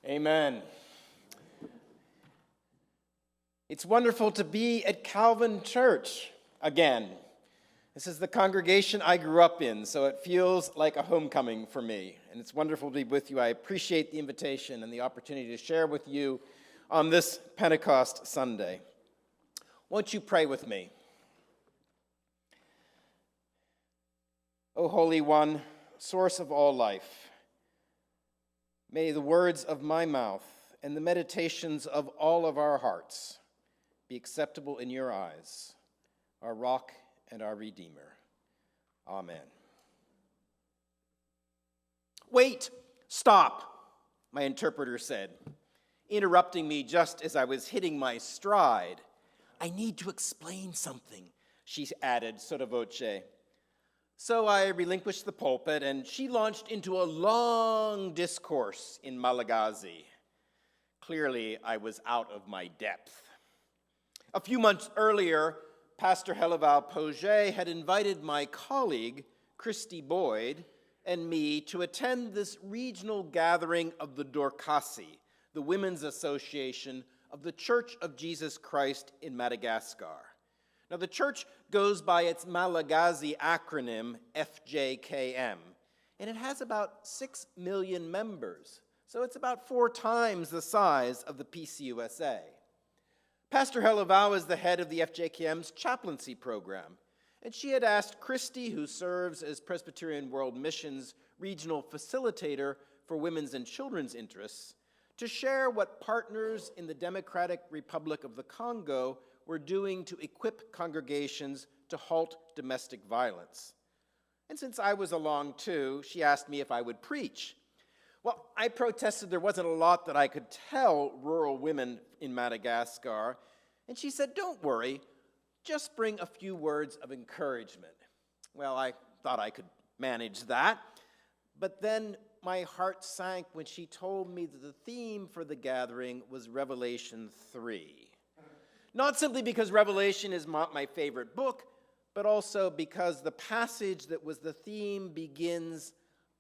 Amen. It's wonderful to be at Calvin Church again. This is the congregation I grew up in, so it feels like a homecoming for me. And it's wonderful to be with you. I appreciate the invitation and the opportunity to share with you on this Pentecost Sunday. Won't you pray with me? O Holy One, source of all life, may the words of my mouth and the meditations of all of our hearts be acceptable in your eyes, our rock and our Redeemer. Amen. Wait, stop, my interpreter said, interrupting me just as I was hitting my stride. I need to explain something, she added sotto voce. So I relinquished the pulpit, and she launched into a long discourse in Malagasy. Clearly, I was out of my depth. A few months earlier, Pastor Helival Poget had invited my colleague, Christy Boyd, and me to attend this regional gathering of the Dorcasi, the Women's Association of the Church of Jesus Christ in Madagascar. Now, the church goes by its Malagasy acronym, FJKM, and it has about 6 million members, so it's about 4 times the size of the PCUSA. Pastor Helival is the head of the FJKM's chaplaincy program, and she had asked Christy, who serves as Presbyterian World Mission's regional facilitator for women's and children's interests, to share what partners in the Democratic Republic of the Congo were doing to equip congregations to halt domestic violence. And since I was along too, she asked me if I would preach. Well, I protested there wasn't a lot that I could tell rural women in Madagascar, and she said, "Don't worry, just bring a few words of encouragement." Well, I thought I could manage that, but then my heart sank when she told me that the theme for the gathering was Revelation 3. Not simply because Revelation is my favorite book, but also because the passage that was the theme begins,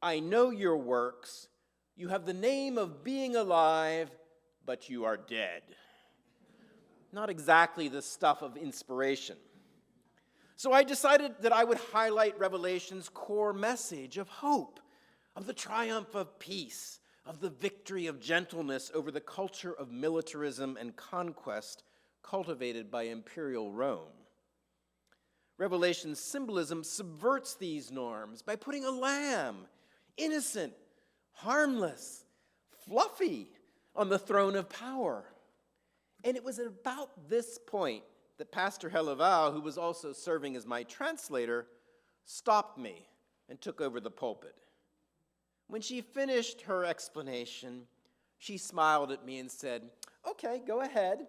"I know your works. You have the name of being alive, but you are dead." Not exactly the stuff of inspiration. So I decided that I would highlight Revelation's core message of hope, of the triumph of peace, of the victory of gentleness over the culture of militarism and conquest cultivated by imperial Rome. Revelation's symbolism subverts these norms by putting a lamb, innocent, harmless, fluffy, on the throne of power. And it was at about this point that Pastor Helival, who was also serving as my translator, stopped me and took over the pulpit. When she finished her explanation, she smiled at me and said, "Okay, go ahead."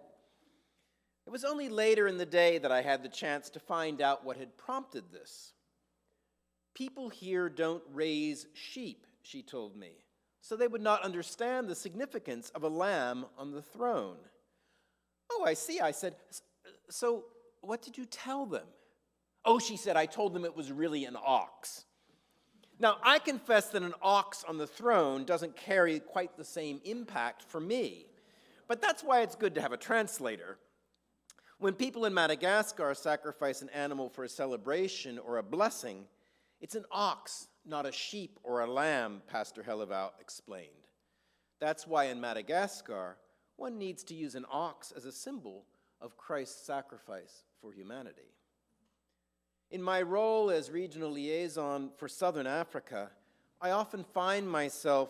It was only later in the day that I had the chance to find out what had prompted this. "People here don't raise sheep," she told me, "so they would not understand the significance of a lamb on the throne." "Oh, I see," I said. "So what did you tell them?" "Oh," she said, "I told them it was really an ox." Now, I confess that an ox on the throne doesn't carry quite the same impact for me, but that's why it's good to have a translator. When people in Madagascar sacrifice an animal for a celebration or a blessing, it's an ox, not a sheep or a lamb, Pastor Helival explained. That's why in Madagascar, one needs to use an ox as a symbol of Christ's sacrifice for humanity. In my role as regional liaison for Southern Africa, I often find myself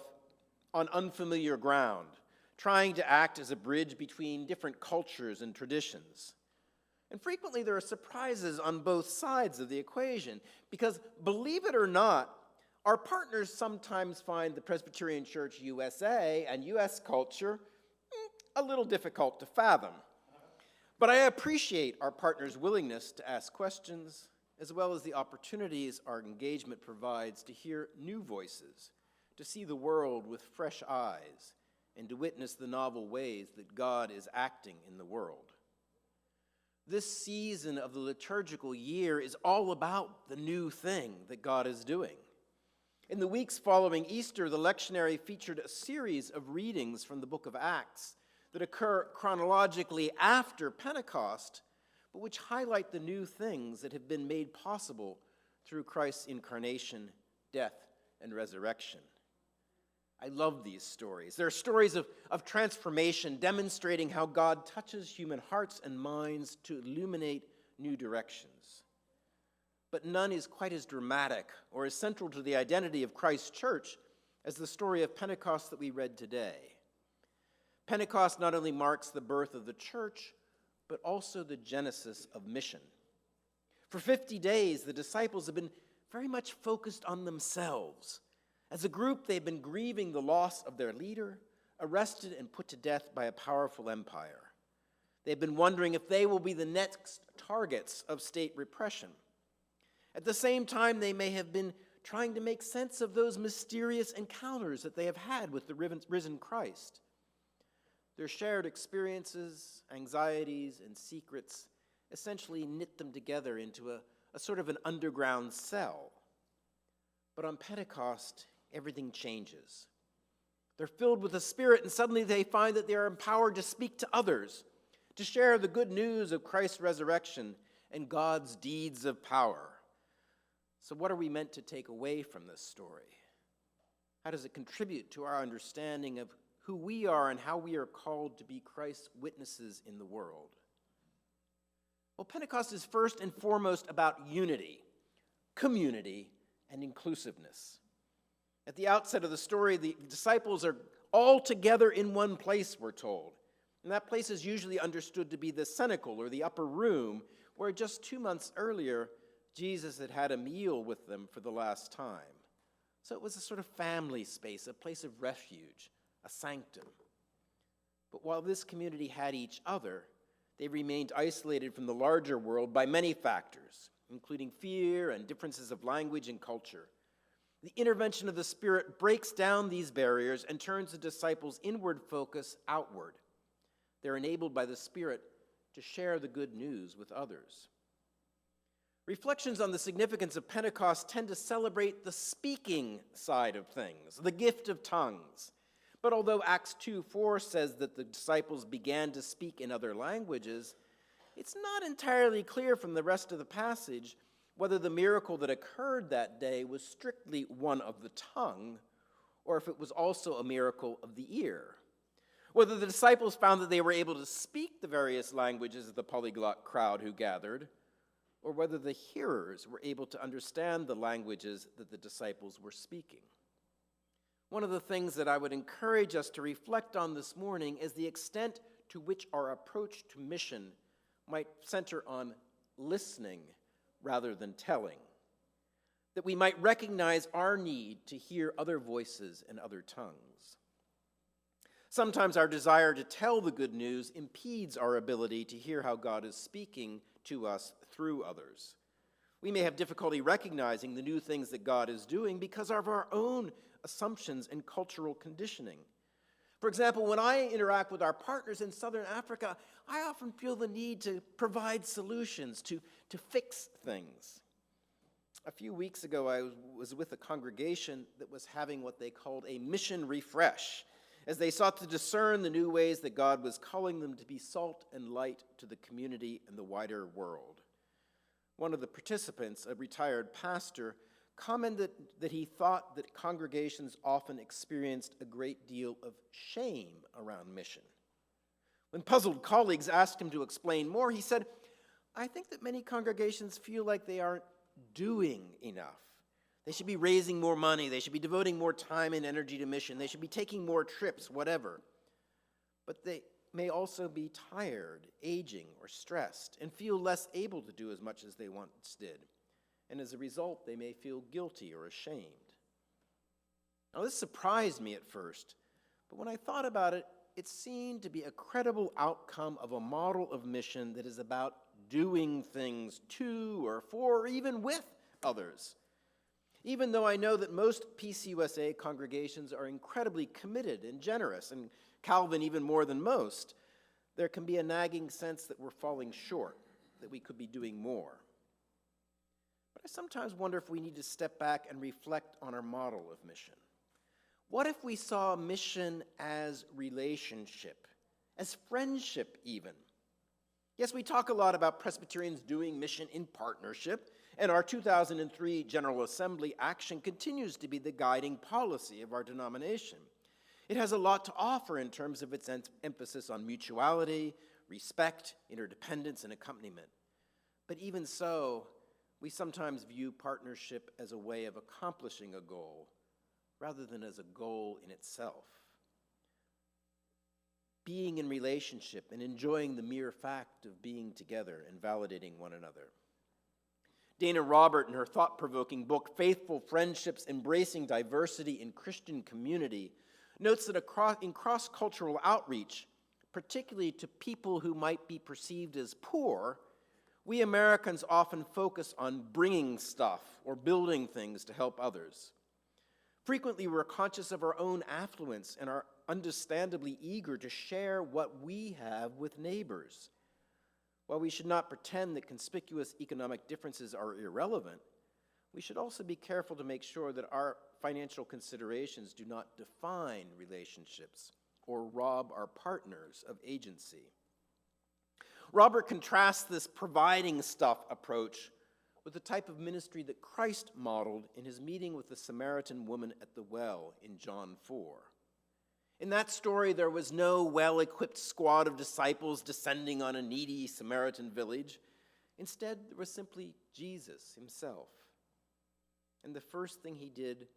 on unfamiliar ground, trying to act as a bridge between different cultures and traditions. And frequently there are surprises on both sides of the equation, because believe it or not, our partners sometimes find the Presbyterian Church USA and US culture a little difficult to fathom. But I appreciate our partners' willingness to ask questions, as well as the opportunities our engagement provides to hear new voices, to see the world with fresh eyes, and to witness the novel ways that God is acting in the world. This season of the liturgical year is all about the new thing that God is doing. In the weeks following Easter, the lectionary featured a series of readings from the book of Acts that occur chronologically after Pentecost, but which highlight the new things that have been made possible through Christ's incarnation, death, and resurrection. I love these stories. They're stories of transformation, demonstrating how God touches human hearts and minds to illuminate new directions. But none is quite as dramatic or as central to the identity of Christ's church as the story of Pentecost that we read today. Pentecost not only marks the birth of the church, but also the genesis of mission. For 50 days, the disciples have been very much focused on themselves. As a group, they've been grieving the loss of their leader, arrested and put to death by a powerful empire. They've been wondering if they will be the next targets of state repression. At the same time, they may have been trying to make sense of those mysterious encounters that they have had with the risen Christ. Their shared experiences, anxieties, and secrets essentially knit them together into a sort of an underground cell. But on Pentecost, everything changes. They're filled with the Spirit, and suddenly they find that they are empowered to speak to others, to share the good news of Christ's resurrection and God's deeds of power. So what are we meant to take away from this story? How does it contribute to our understanding of who we are and how we are called to be Christ's witnesses in the world? Well, Pentecost is first and foremost about unity, community, and inclusiveness. At the outset of the story, the disciples are all together in one place, we're told. And that place is usually understood to be the cenacle, or the upper room, where just 2 months earlier, Jesus had had a meal with them for the last time. So it was a sort of family space, a place of refuge, a sanctum. But while this community had each other, they remained isolated from the larger world by many factors, including fear and differences of language and culture. The intervention of the Spirit breaks down these barriers and turns the disciples' inward focus outward. They're enabled by the Spirit to share the good news with others. Reflections on the significance of Pentecost tend to celebrate the speaking side of things, the gift of tongues. But although Acts 2:4 says that the disciples began to speak in other languages, it's not entirely clear from the rest of the passage whether the miracle that occurred that day was strictly one of the tongue, or if it was also a miracle of the ear. Whether the disciples found that they were able to speak the various languages of the polyglot crowd who gathered, or whether the hearers were able to understand the languages that the disciples were speaking. One of the things that I would encourage us to reflect on this morning is the extent to which our approach to mission might center on listening rather than telling, that we might recognize our need to hear other voices and other tongues. Sometimes our desire to tell the good news impedes our ability to hear how God is speaking to us through others. We may have difficulty recognizing the new things that God is doing because of our own assumptions and cultural conditioning. For example, when I interact with our partners in Southern Africa, I often feel the need to provide solutions, to fix things. A few weeks ago, I was with a congregation that was having what they called a mission refresh, as they sought to discern the new ways that God was calling them to be salt and light to the community and the wider world. One of the participants, a retired pastor, commented that he thought that congregations often experienced a great deal of shame around mission. When puzzled colleagues asked him to explain more, he said, "I think that many congregations feel like they aren't doing enough. They should be raising more money. They should be devoting more time and energy to mission. They should be taking more trips, whatever. But they may also be tired, aging, or stressed, and feel less able to do as much as they once did. And as a result, they may feel guilty or ashamed." Now, this surprised me at first, but when I thought about it, it seemed to be a credible outcome of a model of mission that is about doing things to or for or even with others. Even though I know that most PCUSA congregations are incredibly committed and generous, and Calvin even more than most, there can be a nagging sense that we're falling short, that we could be doing more. But I sometimes wonder if we need to step back and reflect on our model of mission. What if we saw mission as relationship, as friendship even? Yes, we talk a lot about Presbyterians doing mission in partnership, and our 2003 General Assembly action continues to be the guiding policy of our denomination. It has a lot to offer in terms of its emphasis on mutuality, respect, interdependence, and accompaniment. But even so, we sometimes view partnership as a way of accomplishing a goal rather than as a goal in itself. Being in relationship and enjoying the mere fact of being together and validating one another. Dana Robert, in her thought-provoking book, Faithful Friendships, Embracing Diversity in Christian Community, notes that in cross-cultural outreach, particularly to people who might be perceived as poor, we Americans often focus on bringing stuff or building things to help others. Frequently, we're conscious of our own affluence and are understandably eager to share what we have with neighbors. While we should not pretend that conspicuous economic differences are irrelevant, we should also be careful to make sure that our financial considerations do not define relationships or rob our partners of agency. Robert contrasts this providing stuff approach with the type of ministry that Christ modeled in his meeting with the Samaritan woman at the well in John 4. In that story, there was no well-equipped squad of disciples descending on a needy Samaritan village. Instead, there was simply Jesus himself. And the first thing he did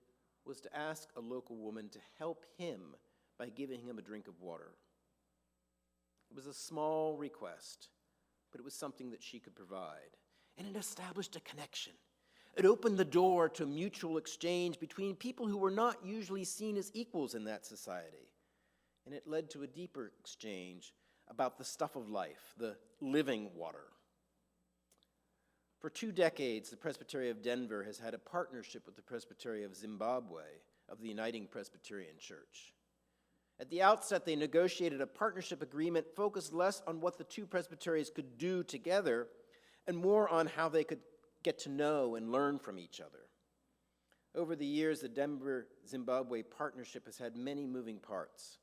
was to ask a local woman to help him by giving him a drink of water. It was a small request, but it was something that she could provide. And it established a connection. It opened the door to mutual exchange between people who were not usually seen as equals in that society. And it led to a deeper exchange about the stuff of life, the living water. For 2 decades, the Presbytery of Denver has had a partnership with the Presbytery of Zimbabwe of the Uniting Presbyterian Church. At the outset, they negotiated a partnership agreement focused less on what the two presbyteries could do together and more on how they could get to know and learn from each other. Over the years, the Denver-Zimbabwe partnership has had many moving parts,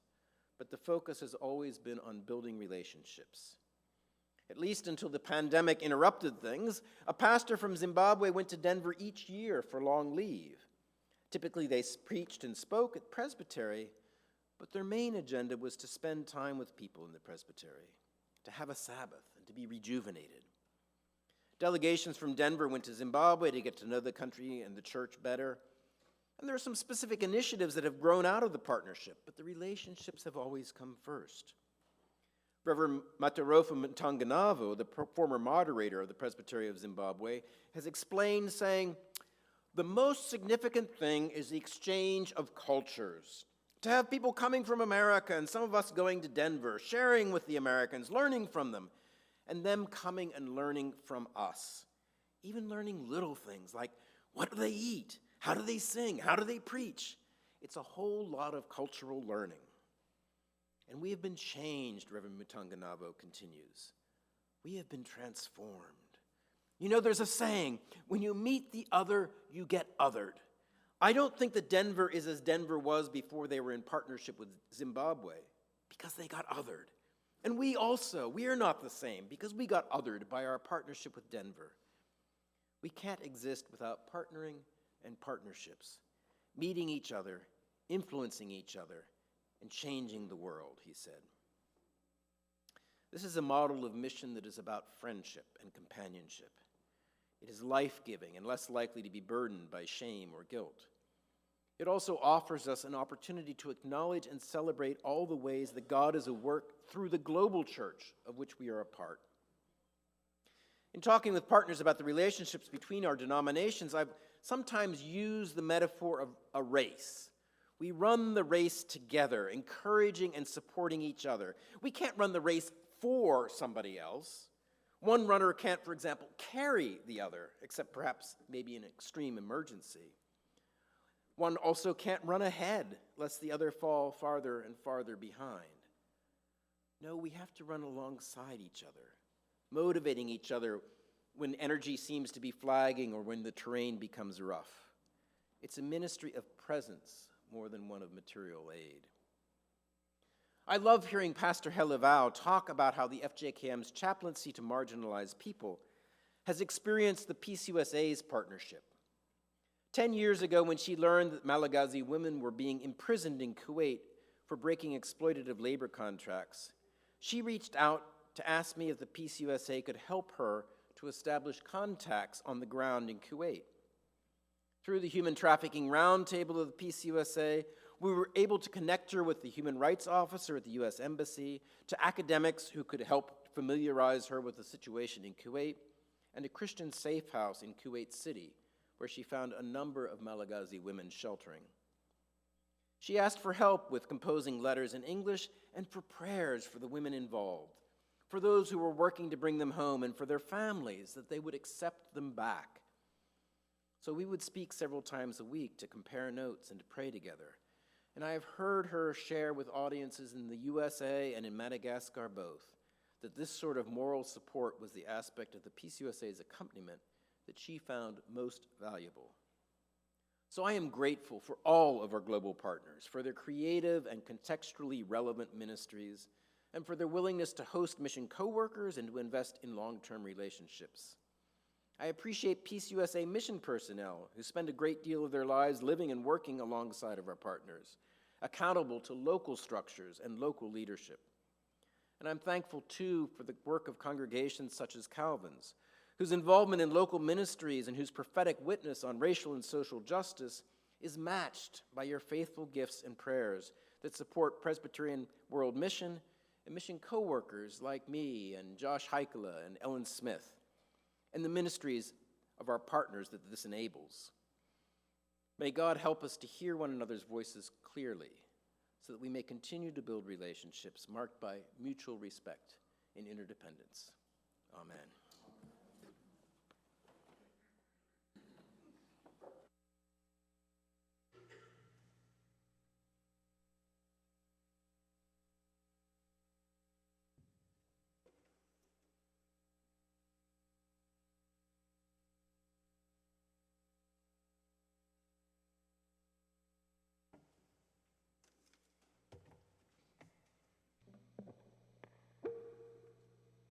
but the focus has always been on building relationships. At least until the pandemic interrupted things, a pastor from Zimbabwe went to Denver each year for long leave. Typically, they preached and spoke at presbytery, but their main agenda was to spend time with people in the presbytery, to have a Sabbath, and to be rejuvenated. Delegations from Denver went to Zimbabwe to get to know the country and the church better. And there are some specific initiatives that have grown out of the partnership, but the relationships have always come first. Reverend Matarofa Mtanganavo, the former moderator of the Presbytery of Zimbabwe, has explained, saying, "The most significant thing is the exchange of cultures. To have people coming from America and some of us going to Denver, sharing with the Americans, learning from them, and them coming and learning from us. Even learning little things like, what do they eat? How do they sing? How do they preach? It's a whole lot of cultural learning. And we have been changed," Reverend Mtanganavo continues. "We have been transformed. You know, there's a saying, when you meet the other, you get othered. I don't think that Denver is as Denver was before they were in partnership with Zimbabwe, because they got othered. And we are not the same, because we got othered by our partnership with Denver. We can't exist without partnering and partnerships, meeting each other, influencing each other, and changing the world," he said. This is a model of mission that is about friendship and companionship. It is life-giving and less likely to be burdened by shame or guilt. It also offers us an opportunity to acknowledge and celebrate all the ways that God is at work through the global church of which we are a part. In talking with partners about the relationships between our denominations, I've sometimes used the metaphor of a race. We run the race together, encouraging and supporting each other. We can't run the race for somebody else. One runner can't, for example, carry the other, except perhaps maybe in extreme emergency. One also can't run ahead, lest the other fall farther and farther behind. No, we have to run alongside each other, motivating each other when energy seems to be flagging or when the terrain becomes rough. It's a ministry of presence more than one of material aid. I love hearing Pastor Helivao talk about how the FJKM's chaplaincy to marginalized people has experienced the Peace USA's partnership. 10 years ago, when she learned that Malagasy women were being imprisoned in Kuwait for breaking exploitative labor contracts, she reached out to ask me if the Peace USA could help her to establish contacts on the ground in Kuwait. Through the Human Trafficking Roundtable of the Peace USA, we were able to connect her with the human rights officer at the U.S. Embassy, to academics who could help familiarize her with the situation in Kuwait, and a Christian safe house in Kuwait City, where she found a number of Malagasy women sheltering. She asked for help with composing letters in English and for prayers for the women involved, for those who were working to bring them home, and for their families, that they would accept them back. So we would speak several times a week to compare notes and to pray together. And I have heard her share with audiences in the USA and in Madagascar both, that this sort of moral support was the aspect of the Peace USA's accompaniment that she found most valuable. So I am grateful for all of our global partners, for their creative and contextually relevant ministries, and for their willingness to host mission co-workers and to invest in long-term relationships. I appreciate Peace USA mission personnel who spend a great deal of their lives living and working alongside of our partners, accountable to local structures and local leadership. And I'm thankful, too, for the work of congregations such as Calvin's, whose involvement in local ministries and whose prophetic witness on racial and social justice is matched by your faithful gifts and prayers that support Presbyterian World Mission and mission co-workers like me and Josh Heikela and Ellen Smith, and the ministries of our partners that this enables. May God help us to hear one another's voices clearly so that we may continue to build relationships marked by mutual respect and interdependence. Amen.